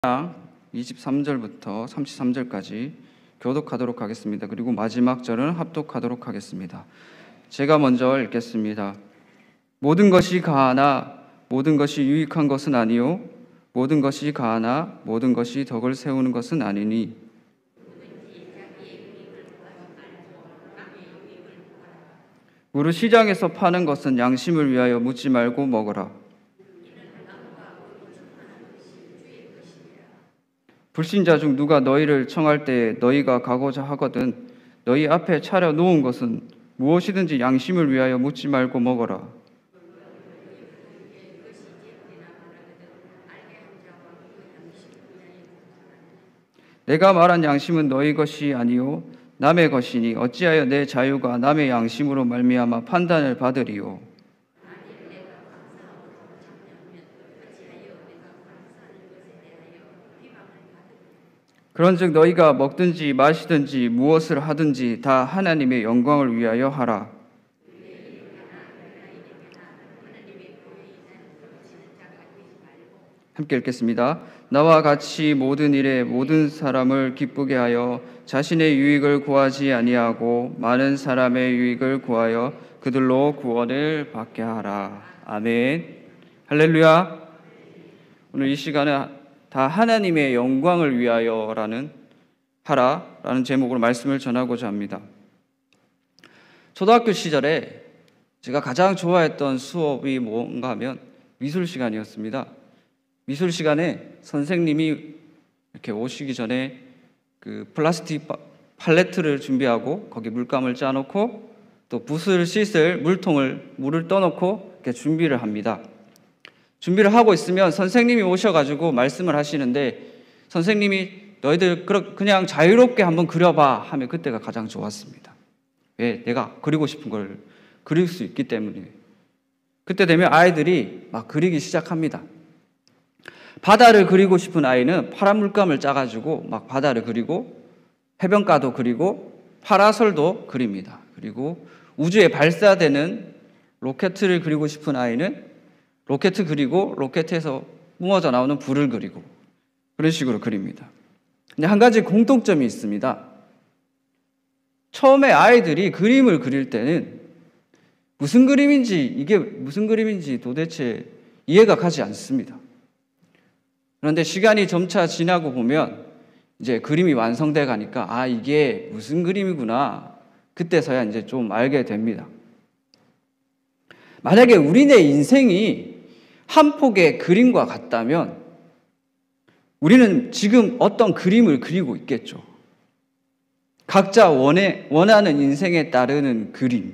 23절부터 33절까지 교독하도록 하겠습니다. 그리고 마지막 절은 합독하도록 하겠습니다. 제가 먼저 읽겠습니다. 모든 것이 가하나 모든 것이 유익한 것은 아니요 모든 것이 가하나 모든 것이 덕을 세우는 것은 아니니 무릇 시장에서 파는 것은 양심을 위하여 묻지 말고 먹어라. 불신자 중 누가 너희를 청할 때 너희가 가고자 하거든 너희 앞에 차려 놓은 것은 무엇이든지 양심을 위하여 묻지 말고 먹어라. 내가 말한 양심은 너희 것이 아니요 남의 것이니 어찌하여 내 자유가 남의 양심으로 말미암아 판단을 받으리요. 그런즉 너희가 먹든지 마시든지 무엇을 하든지 다 하나님의 영광을 위하여 하라. 함께 읽겠습니다. 나와 같이 모든 일에 모든 사람을 기쁘게 하여 자신의 유익을 구하지 아니하고 많은 사람의 유익을 구하여 그들로 구원을 받게 하라. 아멘. 할렐루야. 오늘 이 시간은 다 하나님의 영광을 위하여라는 하라라는 제목으로 말씀을 전하고자 합니다. 초등학교 시절에 제가 가장 좋아했던 수업이 뭔가 하면 미술 시간이었습니다. 미술 시간에 선생님이 이렇게 오시기 전에 그 플라스틱 팔레트를 준비하고 거기 물감을 짜놓고 또 붓을 씻을 물을 떠놓고 이렇게 준비를 합니다. 준비를 하고 있으면 선생님이 오셔가지고 말씀을 하시는데 선생님이 너희들 그냥 자유롭게 한번 그려봐 하면 그때가 가장 좋았습니다. 왜? 내가 그리고 싶은 걸 그릴 수 있기 때문에. 그때 되면 아이들이 막 그리기 시작합니다. 바다를 그리고 싶은 아이는 파란 물감을 짜가지고 막 바다를 그리고 해변가도 그리고 파라솔도 그립니다. 그리고 우주에 발사되는 로켓을 그리고 싶은 아이는 로켓 그리고 로켓에서 뿜어져 나오는 불을 그리고 그런 식으로 그립니다. 근데 한 가지 공통점이 있습니다. 처음에 아이들이 그림을 그릴 때는 이게 무슨 그림인지 도대체 이해가 가지 않습니다. 그런데 시간이 점차 지나고 보면 이제 그림이 완성돼 가니까 이게 무슨 그림이구나 그때서야 이제 좀 알게 됩니다. 만약에 우리네 인생이 한 폭의 그림과 같다면 우리는 지금 어떤 그림을 그리고 있겠죠. 각자 원하는 인생에 따르는 그림.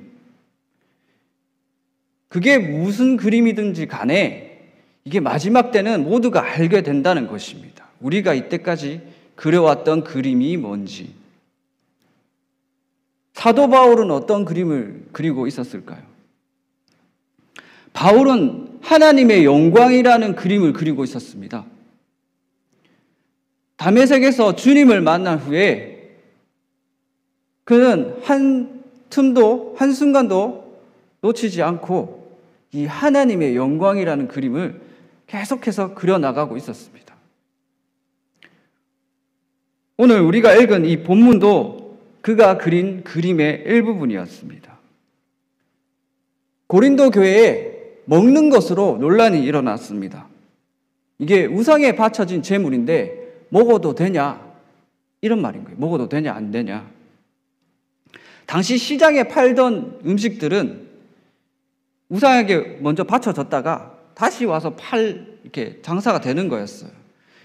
그게 무슨 그림이든지 간에 이게 마지막 때는 모두가 알게 된다는 것입니다. 우리가 이때까지 그려왔던 그림이 뭔지. 사도 바울은 어떤 그림을 그리고 있었을까요? 바울은 하나님의 영광이라는 그림을 그리고 있었습니다. 다메섹에서 주님을 만난 후에 그는 한순간도 놓치지 않고 이 하나님의 영광이라는 그림을 계속해서 그려나가고 있었습니다. 오늘 우리가 읽은 이 본문도 그가 그린 그림의 일부분이었습니다. 고린도 교회에 먹는 것으로 논란이 일어났습니다. 이게 우상에 바쳐진 제물인데 먹어도 되냐? 이런 말인 거예요. 먹어도 되냐 안 되냐? 당시 시장에 팔던 음식들은 우상에게 먼저 바쳐졌다가 다시 와서 이렇게 장사가 되는 거였어요.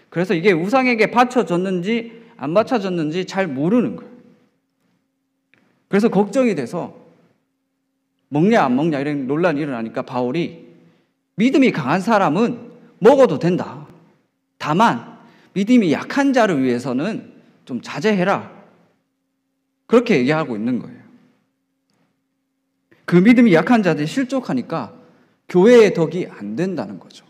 그래서 이게 우상에게 바쳐졌는지 안 바쳐졌는지 잘 모르는 거예요. 그래서 걱정이 돼서 먹냐 안 먹냐 이런 논란이 일어나니까 바울이 믿음이 강한 사람은 먹어도 된다. 다만 믿음이 약한 자를 위해서는 좀 자제해라. 그렇게 얘기하고 있는 거예요. 그 믿음이 약한 자들이 실족하니까 교회의 덕이 안 된다는 거죠.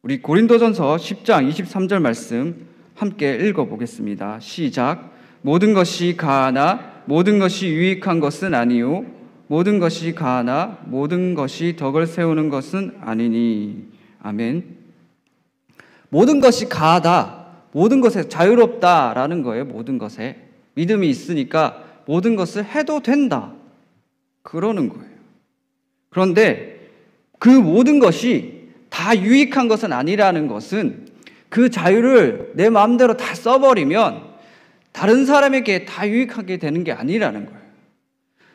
우리 고린도전서 10장 23절 말씀 함께 읽어보겠습니다. 시작. 모든 것이 가하나 모든 것이 유익한 것은 아니요 모든 것이 가하나 모든 것이 덕을 세우는 것은 아니니. 아멘. 모든 것이 가하다, 모든 것에 자유롭다라는 거예요. 모든 것에 믿음이 있으니까 모든 것을 해도 된다, 그러는 거예요. 그런데 그 모든 것이 다 유익한 것은 아니라는 것은 그 자유를 내 마음대로 다 써버리면 다른 사람에게 다 유익하게 되는 게 아니라는 거예요.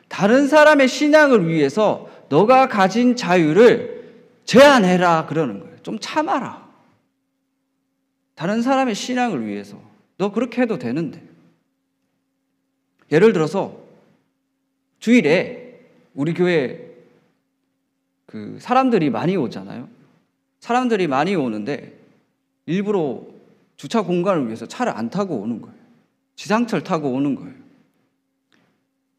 다른 사람의 신앙을 위해서 너가 가진 자유를 제한해라, 그러는 거예요. 좀 참아라. 다른 사람의 신앙을 위해서 너 그렇게 해도 되는데. 예를 들어서 주일에 우리 교회 사람들이 많이 오잖아요. 사람들이 많이 오는데 일부러 주차 공간을 위해서 차를 안 타고 오는 거예요. 지상철 타고 오는 거예요.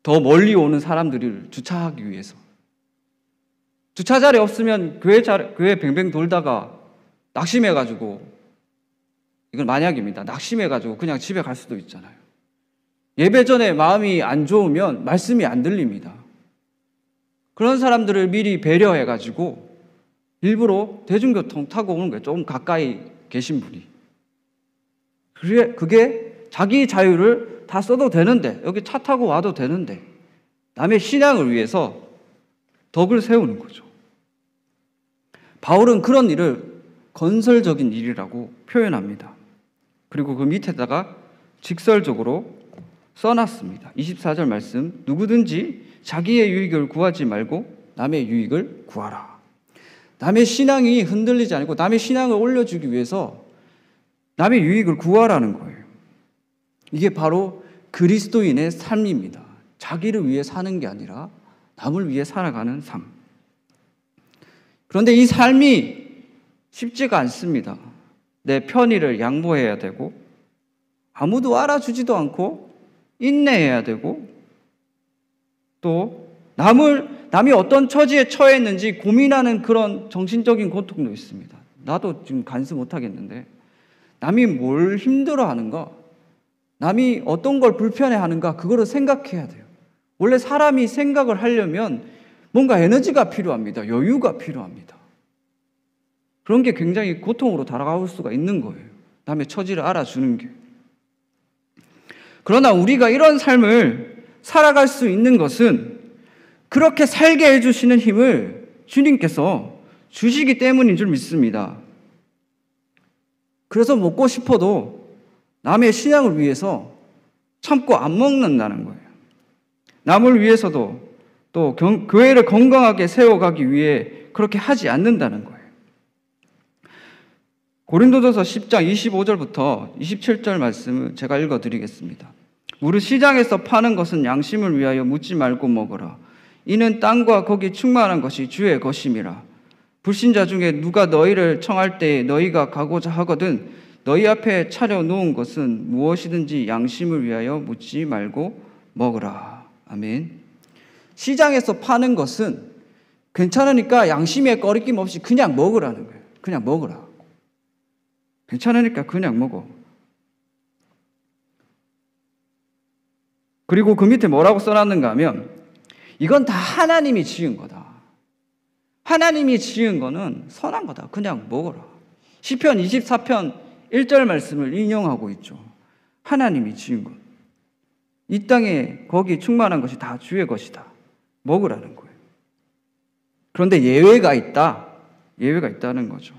더 멀리 오는 사람들을 주차하기 위해서. 주차 자리 없으면 교회 뱅뱅 돌다가 낙심해가지고, 이건 만약입니다. 낙심해가지고 그냥 집에 갈 수도 있잖아요. 예배 전에 마음이 안 좋으면 말씀이 안 들립니다. 그런 사람들을 미리 배려해가지고 일부러 대중교통 타고 오는 거예요. 좀 가까이 계신 분이. 그게 자기 자유를 다 써도 되는데, 여기 차 타고 와도 되는데, 남의 신앙을 위해서 덕을 세우는 거죠. 바울은 그런 일을 건설적인 일이라고 표현합니다. 그리고 그 밑에다가 직설적으로 써놨습니다. 24절 말씀, 누구든지 자기의 유익을 구하지 말고 남의 유익을 구하라. 남의 신앙이 흔들리지 않고 남의 신앙을 올려주기 위해서 남의 유익을 구하라는 거예요. 이게 바로 그리스도인의 삶입니다. 자기를 위해 사는 게 아니라 남을 위해 살아가는 삶. 그런데 이 삶이 쉽지가 않습니다. 내 편의를 양보해야 되고, 아무도 알아주지도 않고 인내해야 되고, 또 남이 어떤 처지에 처했는지 고민하는 그런 정신적인 고통도 있습니다. 나도 지금 간수 못하겠는데 남이 뭘 힘들어하는가, 남이 어떤 걸 불편해하는가, 그거를 생각해야 돼요. 원래 사람이 생각을 하려면 뭔가 에너지가 필요합니다. 여유가 필요합니다. 그런 게 굉장히 고통으로 다가올 수가 있는 거예요. 남의 처지를 알아주는 게. 그러나 우리가 이런 삶을 살아갈 수 있는 것은 그렇게 살게 해주시는 힘을 주님께서 주시기 때문인 줄 믿습니다. 그래서 먹고 싶어도 남의 신앙을 위해서 참고 안 먹는다는 거예요. 남을 위해서도 또 교회를 건강하게 세워가기 위해 그렇게 하지 않는다는 거예요. 고린도전서 10장 25절부터 27절 말씀을 제가 읽어드리겠습니다. 무릇 시장에서 파는 것은 양심을 위하여 묻지 말고 먹으라. 이는 땅과 거기 충만한 것이 주의 것임이라. 불신자 중에 누가 너희를 청할 때에 너희가 가고자 하거든 너희 앞에 차려놓은 것은 무엇이든지 양심을 위하여 묻지 말고 먹으라. 아멘. 시장에서 파는 것은 괜찮으니까 양심에 꺼리낌 없이 그냥 먹으라는 거예요. 그냥 먹으라. 괜찮으니까 그냥 먹어. 그리고 그 밑에 뭐라고 써놨는가 하면 이건 다 하나님이 지은 거다. 하나님이 지은 거는 선한 거다. 그냥 먹어라. 시편 24편 1절 말씀을 인용하고 있죠. 하나님이 지은 것. 이 땅에 거기 충만한 것이 다 주의 것이다. 먹으라는 거예요. 그런데 예외가 있다. 예외가 있다는 거죠.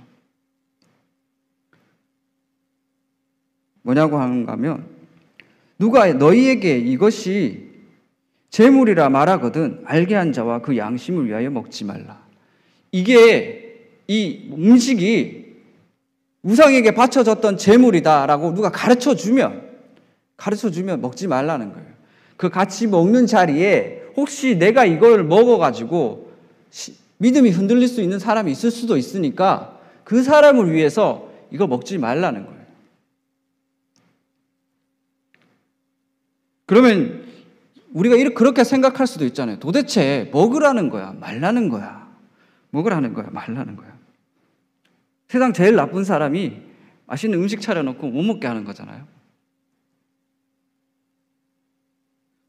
뭐냐고 하는가 하면 누가 너희에게 이것이 재물이라 말하거든 알게 한 자와 그 양심을 위하여 먹지 말라. 이게 이 음식이 우상에게 바쳐졌던 재물이다라고 누가 가르쳐주면 먹지 말라는 거예요. 그 같이 먹는 자리에 혹시 내가 이걸 먹어가지고 믿음이 흔들릴 수 있는 사람이 있을 수도 있으니까 그 사람을 위해서 이거 먹지 말라는 거예요. 그러면 우리가 그렇게 생각할 수도 있잖아요. 도대체 먹으라는 거야, 말라는 거야. 먹으라는 거야, 말라는 거야. 세상 제일 나쁜 사람이 맛있는 음식 차려놓고 못 먹게 하는 거잖아요.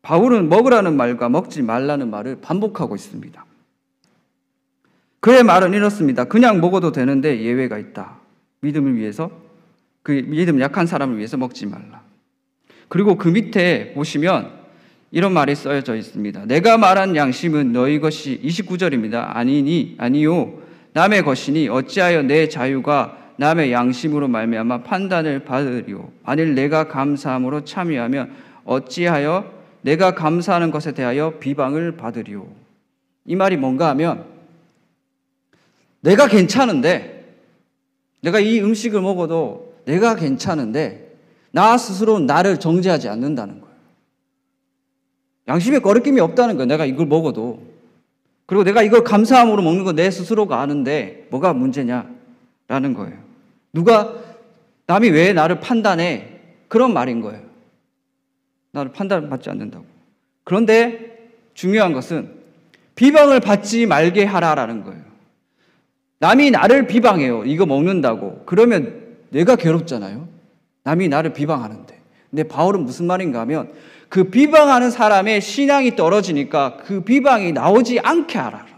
바울은 먹으라는 말과 먹지 말라는 말을 반복하고 있습니다. 그의 말은 이렇습니다. 그냥 먹어도 되는데 예외가 있다. 믿음을 위해서, 그 믿음 약한 사람을 위해서 먹지 말라. 그리고 그 밑에 보시면 이런 말이 써져 있습니다. 내가 말한 양심은 너희 것이, 29절입니다. 아니요 남의 것이니 어찌하여 내 자유가 남의 양심으로 말미암아 판단을 받으리오. 만일 내가 감사함으로 참여하면 어찌하여 내가 감사하는 것에 대하여 비방을 받으리오. 이 말이 뭔가 하면, 내가 괜찮은데, 내가 이 음식을 먹어도 내가 괜찮은데 나 스스로 나를 정죄하지 않는다는 거예요. 양심에 거리낌이 없다는 거예요. 내가 이걸 먹어도. 그리고 내가 이걸 감사함으로 먹는 거 내 스스로가 아는데 뭐가 문제냐라는 거예요. 남이 왜 나를 판단해? 그런 말인 거예요. 나를 판단받지 않는다고. 그런데 중요한 것은 비방을 받지 말게 하라라는 거예요. 남이 나를 비방해요. 이거 먹는다고. 그러면 내가 괴롭잖아요. 남이 나를 비방하는데. 근데 바울은 무슨 말인가 하면, 그 비방하는 사람의 신앙이 떨어지니까 그 비방이 나오지 않게 하라는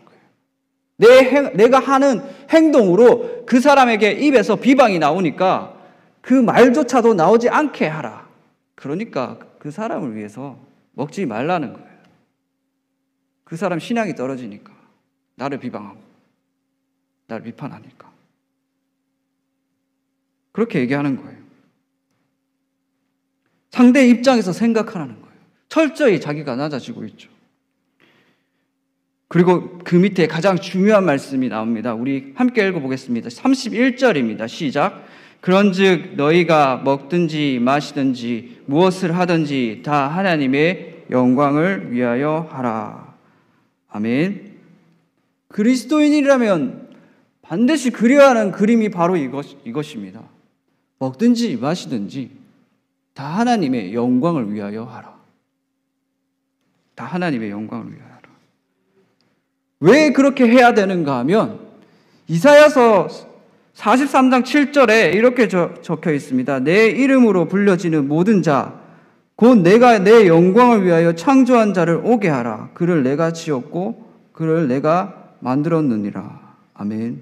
거예요. 내가 하는 행동으로 그 사람에게 입에서 비방이 나오니까 그 말조차도 나오지 않게 하라. 그러니까 그 사람을 위해서 먹지 말라는 거예요. 그 사람 신앙이 떨어지니까, 나를 비방하고 나를 비판하니까. 그렇게 얘기하는 거예요. 상대 입장에서 생각하라는 거예요. 철저히 자기가 낮아지고 있죠. 그리고 그 밑에 가장 중요한 말씀이 나옵니다. 우리 함께 읽어보겠습니다. 31절입니다. 시작. 그런즉 너희가 먹든지 마시든지 무엇을 하든지 다 하나님의 영광을 위하여 하라. 아멘. 그리스도인이라면 반드시 그려야 하는 그림이 바로 이것입니다. 먹든지 마시든지 다 하나님의 영광을 위하여 하라. 다 하나님의 영광을 위하여 하라. 왜 그렇게 해야 되는가 하면, 이사야서 43장 7절에 이렇게 적혀 있습니다. 내 이름으로 불려지는 모든 자, 곧 내가 내 영광을 위하여 창조한 자를 오게 하라. 그를 내가 지었고 그를 내가 만들었느니라. 아멘.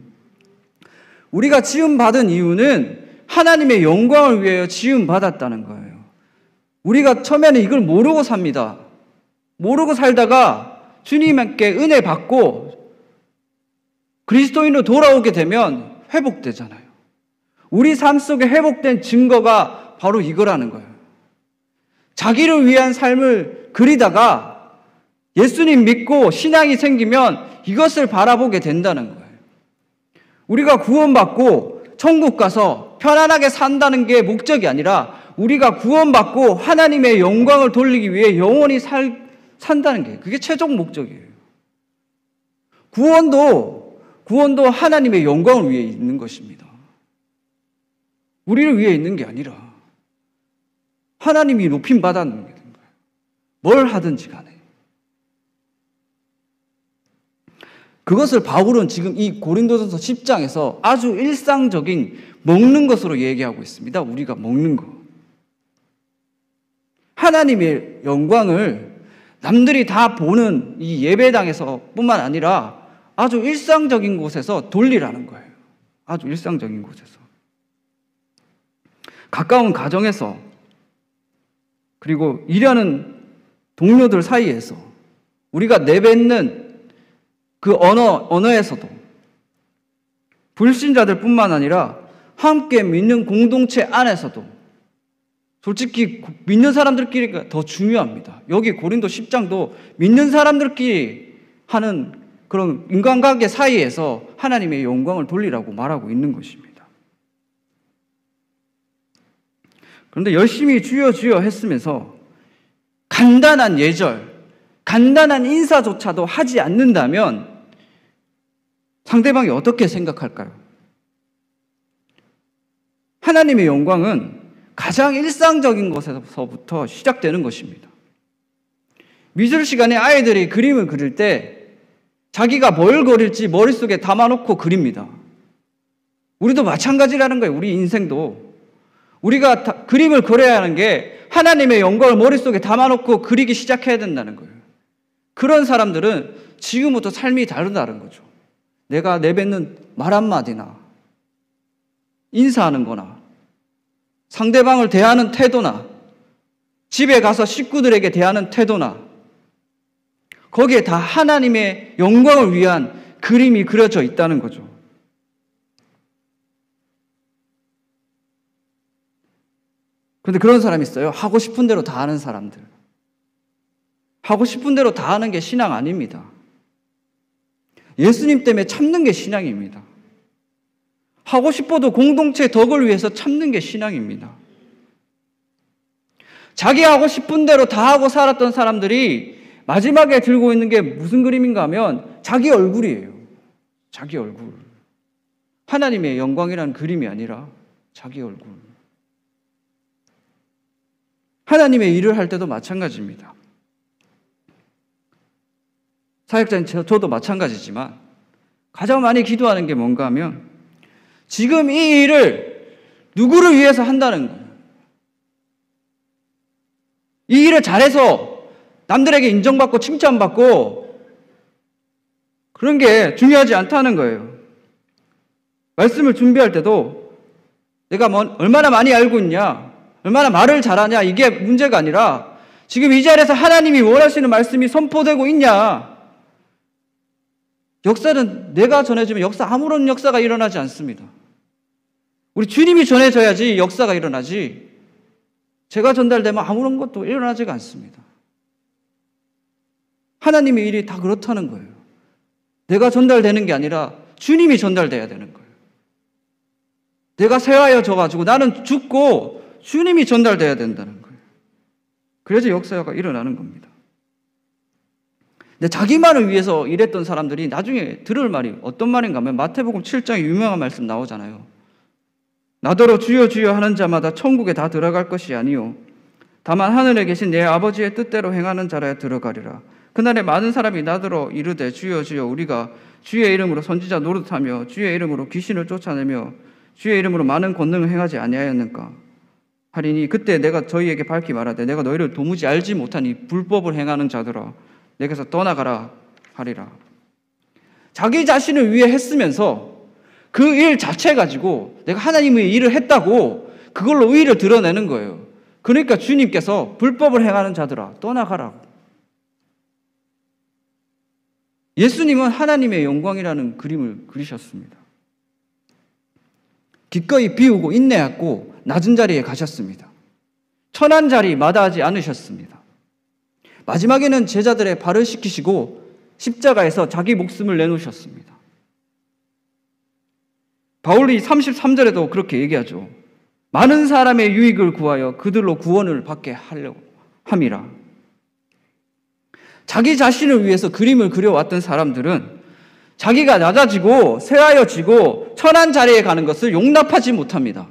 우리가 지음받은 이유는 하나님의 영광을 위하여 지음받았다는 거예요. 우리가 처음에는 이걸 모르고 삽니다. 모르고 살다가 주님께 은혜 받고 그리스도인으로 돌아오게 되면 회복되잖아요. 우리 삶 속에 회복된 증거가 바로 이거라는 거예요. 자기를 위한 삶을 그리다가 예수님 믿고 신앙이 생기면 이것을 바라보게 된다는 거예요. 우리가 구원받고 천국 가서 편안하게 산다는 게 목적이 아니라, 우리가 구원받고 하나님의 영광을 돌리기 위해 영원히 산다는 게, 그게 최종 목적이에요. 구원도 하나님의 영광을 위해 있는 것입니다. 우리를 위해 있는 게 아니라 하나님이 높임 받는 게 된 거예요. 뭘 하든지 간에. 그것을 바울은 지금 이 고린도전서 10장에서 아주 일상적인 먹는 것으로 얘기하고 있습니다. 우리가 먹는 거. 하나님의 영광을 남들이 다 보는 이 예배당에서 뿐만 아니라 아주 일상적인 곳에서 돌리라는 거예요. 아주 일상적인 곳에서. 가까운 가정에서, 그리고 일하는 동료들 사이에서, 우리가 내뱉는 그 언어에서도, 불신자들 뿐만 아니라 함께 믿는 공동체 안에서도, 솔직히 믿는 사람들끼리가 더 중요합니다. 여기 고린도 10장도 믿는 사람들끼리 하는 그런 인간관계 사이에서 하나님의 영광을 돌리라고 말하고 있는 것입니다. 그런데 열심히 주여 주여 했으면서 간단한 예절, 간단한 인사조차도 하지 않는다면 상대방이 어떻게 생각할까요? 하나님의 영광은 가장 일상적인 것에서부터 시작되는 것입니다. 미술 시간에 아이들이 그림을 그릴 때 자기가 뭘 그릴지 머릿속에 담아놓고 그립니다. 우리도 마찬가지라는 거예요. 우리 인생도. 우리가 그림을 그려야 하는 게 하나님의 영광을 머릿속에 담아놓고 그리기 시작해야 된다는 거예요. 그런 사람들은 지금부터 삶이 다르다는 거죠. 내가 내뱉는 말 한마디나 인사하는 거나 상대방을 대하는 태도나 집에 가서 식구들에게 대하는 태도나 거기에 다 하나님의 영광을 위한 그림이 그려져 있다는 거죠. 그런데 그런 사람이 있어요. 하고 싶은 대로 다 하는 사람들. 하고 싶은 대로 다 하는 게 신앙 아닙니다. 예수님 때문에 참는 게 신앙입니다. 하고 싶어도 공동체 덕을 위해서 참는 게 신앙입니다. 자기 하고 싶은 대로 다 하고 살았던 사람들이 마지막에 들고 있는 게 무슨 그림인가 하면 자기 얼굴이에요. 자기 얼굴. 하나님의 영광이라는 그림이 아니라 자기 얼굴. 하나님의 일을 할 때도 마찬가지입니다. 사역자인 저도 마찬가지지만 가장 많이 기도하는 게 뭔가 하면 지금 이 일을 누구를 위해서 한다는 거예요. 이 일을 잘해서 남들에게 인정받고 칭찬받고 그런 게 중요하지 않다는 거예요. 말씀을 준비할 때도 내가 얼마나 많이 알고 있냐, 얼마나 말을 잘하냐 이게 문제가 아니라 지금 이 자리에서 하나님이 원하시는 말씀이 선포되고 있냐. 역사는 내가 전해주면 아무런 역사가 일어나지 않습니다. 우리 주님이 전해져야지 역사가 일어나지 제가 전달되면 아무런 것도 일어나지가 않습니다. 하나님의 일이 다 그렇다는 거예요. 내가 전달되는 게 아니라 주님이 전달돼야 되는 거예요. 내가 세워져가지고 나는 죽고 주님이 전달돼야 된다는 거예요. 그래야지 역사가 일어나는 겁니다. 근데 자기만을 위해서 일했던 사람들이 나중에 들을 말이 어떤 말인가 하면 마태복음 7장에 유명한 말씀 나오잖아요. 나더러 주여 주여 하는 자마다 천국에 다 들어갈 것이 아니요 다만 하늘에 계신 내 아버지의 뜻대로 행하는 자라야 들어가리라. 그날에 많은 사람이 나더러 이르되 주여 주여 우리가 주의 이름으로 선지자 노릇하며 주의 이름으로 귀신을 쫓아내며 주의 이름으로 많은 권능을 행하지 아니하였는가 하리니 그때 내가 저희에게 밝히 말하되 내가 너희를 도무지 알지 못한 이 불법을 행하는 자들아 내게서 떠나가라 하리라. 자기 자신을 위해 했으면서 그 일 자체 가지고 내가 하나님의 일을 했다고 그걸로 의의를 드러내는 거예요. 그러니까 주님께서 불법을 행하는 자들아 떠나가라고. 예수님은 하나님의 영광이라는 그림을 그리셨습니다. 기꺼이 비우고 인내하고 낮은 자리에 가셨습니다. 천한 자리 마다하지 않으셨습니다. 마지막에는 제자들의 발을 씻기시고 십자가에서 자기 목숨을 내놓으셨습니다. 바울이 33절에도 그렇게 얘기하죠. 많은 사람의 유익을 구하여 그들로 구원을 받게 하려고 함이라. 자기 자신을 위해서 그림을 그려왔던 사람들은 자기가 낮아지고 쇠하여지고 천한 자리에 가는 것을 용납하지 못합니다.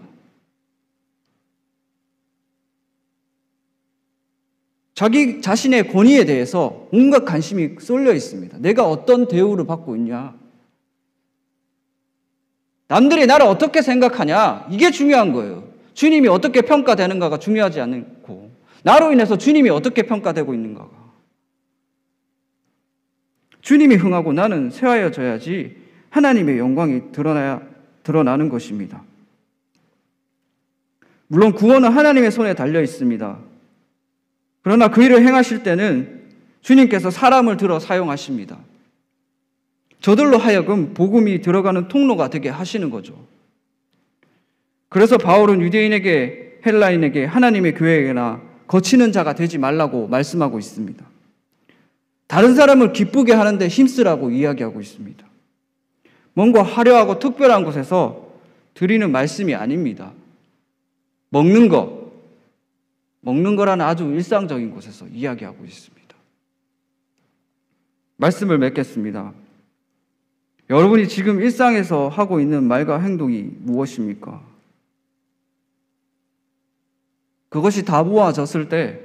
자기 자신의 권위에 대해서 온갖 관심이 쏠려 있습니다. 내가 어떤 대우를 받고 있냐? 남들이 나를 어떻게 생각하냐? 이게 중요한 거예요. 주님이 어떻게 평가되는가가 중요하지 않고 나로 인해서 주님이 어떻게 평가되고 있는가가. 주님이 흥하고 나는 쇠하여져야지 하나님의 영광이 드러나는 것입니다. 물론 구원은 하나님의 손에 달려 있습니다. 그러나 그 일을 행하실 때는 주님께서 사람을 들어 사용하십니다. 저들로 하여금 복음이 들어가는 통로가 되게 하시는 거죠. 그래서 바울은 유대인에게 헬라인에게 하나님의 교회에게나 거치는 자가 되지 말라고 말씀하고 있습니다. 다른 사람을 기쁘게 하는데 힘쓰라고 이야기하고 있습니다. 뭔가 화려하고 특별한 곳에서 드리는 말씀이 아닙니다. 먹는 거라는 아주 일상적인 곳에서 이야기하고 있습니다. 말씀을 맺겠습니다. 여러분이 지금 일상에서 하고 있는 말과 행동이 무엇입니까? 그것이 다 모아졌을 때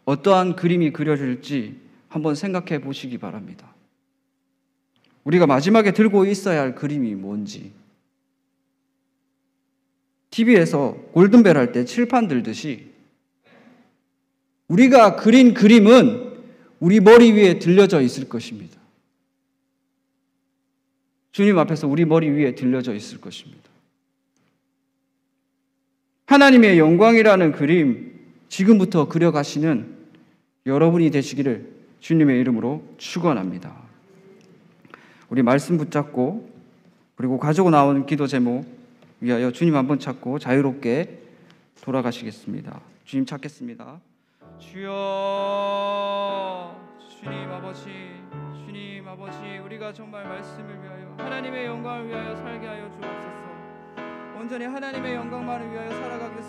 어떠한 그림이 그려질지 한번 생각해 보시기 바랍니다. 우리가 마지막에 들고 있어야 할 그림이 뭔지. TV에서 골든벨 할 때 칠판 들듯이 우리가 그린 그림은 우리 머리 위에 들려져 있을 것입니다. 주님 앞에서 우리 머리 위에 들려져 있을 것입니다. 하나님의 영광이라는 그림 지금부터 그려가시는 여러분이 되시기를 주님의 이름으로 축원합니다. 우리 말씀 붙잡고 그리고 가지고 나온 기도 제목 위하여 주님 한번 찾고 자유롭게 돌아가시겠습니다. 주님 찾겠습니다. 주여, 주님 아버지, 우리가 정말 말씀을 위하여 하나님의 영광을 위하여 살게 하여 주옵소서. 온전히 하나님의 영광만을 위하여 살아가겠습니다.